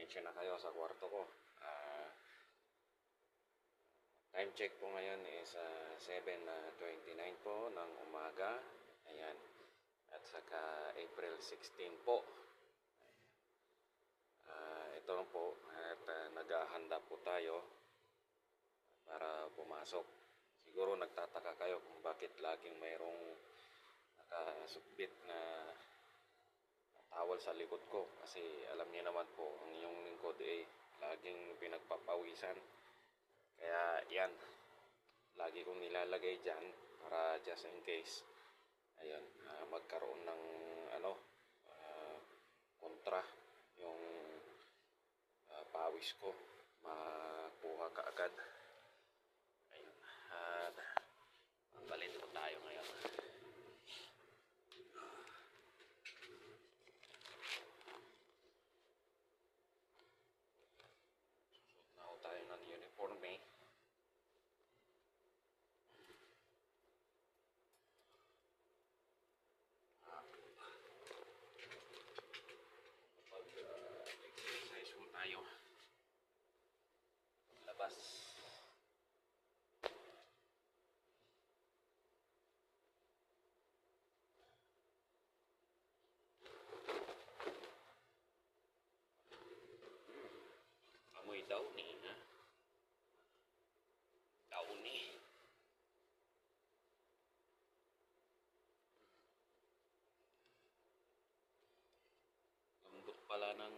Pasensya na kayo sa kwarto ko. Time check po ngayon is 7:29 po ng umaga. Ayan. At saka April 16 po. Ito lang po. At naghahanda po tayo para pumasok. Siguro nagtataka kayo kung bakit laging mayroong nakasukbit na towel sa likod ko. Kasi alam niyo naman po, ang iyong lingkod laging pinagpapawisan. Kaya yan, lagi kong nilalagay dyan para just in case, ayun, magkaroon ng kontra yung pawis ko, makuha ka agad. Ayun, at tanggalin po tayo ngayon. Susuot na ako tayo ng uniform exercise mo tayo labas. Amoy daw ni ha? Daw ni lambot pala ng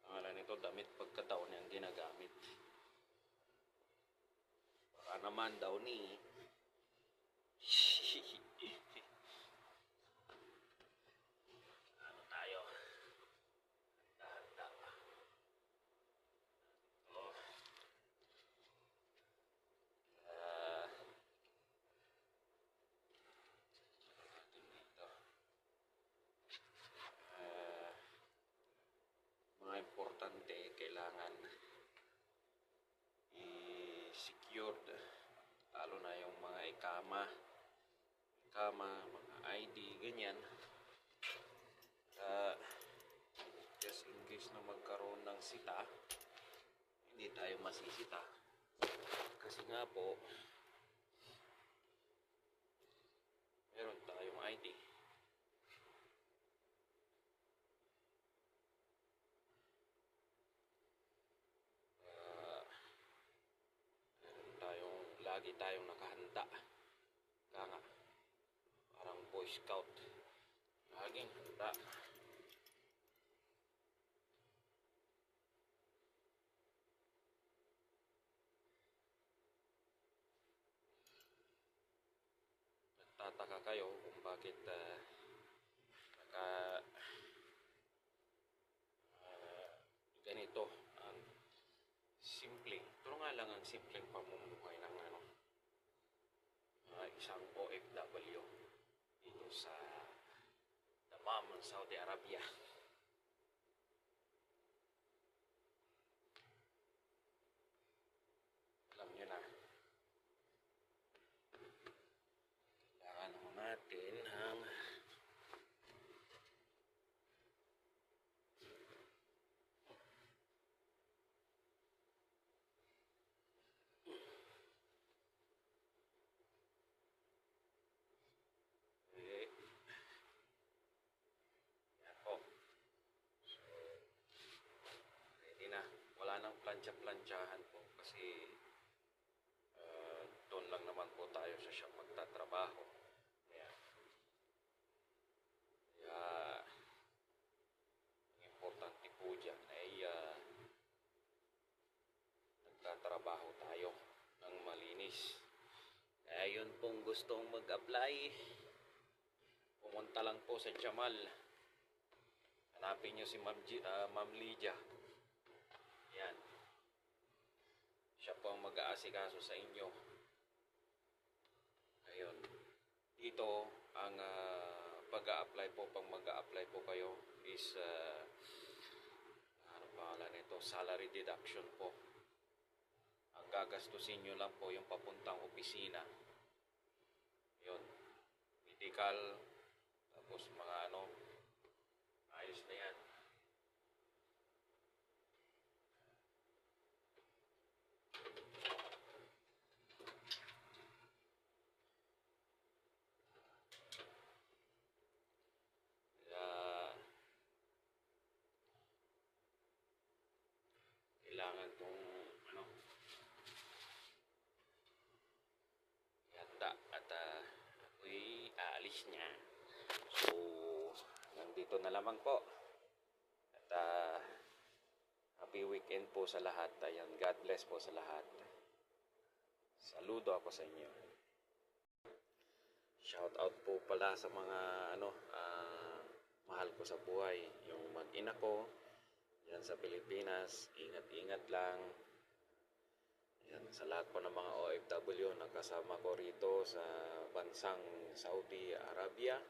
pangalan nito, damit pagkataon yung ginagamit. Baka naman daw ni ano tayo, handa pa. Mga importante kailangan i-secured, lalo na yung mga ikama, mga ID, ganyan. Just in case na magkaroon ng sita, hindi tayo masisita. Kasi nga po, meron tayong ID. Lagi tayong nakahanda. Kaya nga, parang Boy Scout. Laging handa. Nagtataka kayo kung bakit ganito. Simple. Ito nga lang ang simpleng pamumuhay ng isang OFW dito sa Dammam, Saudi Arabia. Alam nyo na, kailangan natin ang wala nang plancha-planchahan po kasi doon lang naman po tayo sa siyang magtatrabaho. Kaya importante po dyan ay nagtatrabaho tayo ng malinis. Kaya yun pong gustong mag-apply, pumunta lang po sa Jamal. Hanapin nyo si Ma'am Lydia. Yan. Siya po ang mag-aasikaso sa inyo. Ayun. Dito, ang pag-a-apply po, pag mag-a-apply po kayo is, ano pangalan nito? Salary deduction po. Ang gagastusin nyo lang po yung papuntang opisina. Yun. Medical, tapos mga ayos na yan. ito na lamang po. At happy weekend po sa lahat. Ayan, God bless po sa lahat. Saludo ako sa inyo. Shout out po pala sa mga mahal ko sa buhay. Yung mag-ina ko yan sa Pilipinas. Ingat-ingat lang. Yan, sa lahat po ng mga OFW na kasama ko rito sa bansang Saudi Arabia.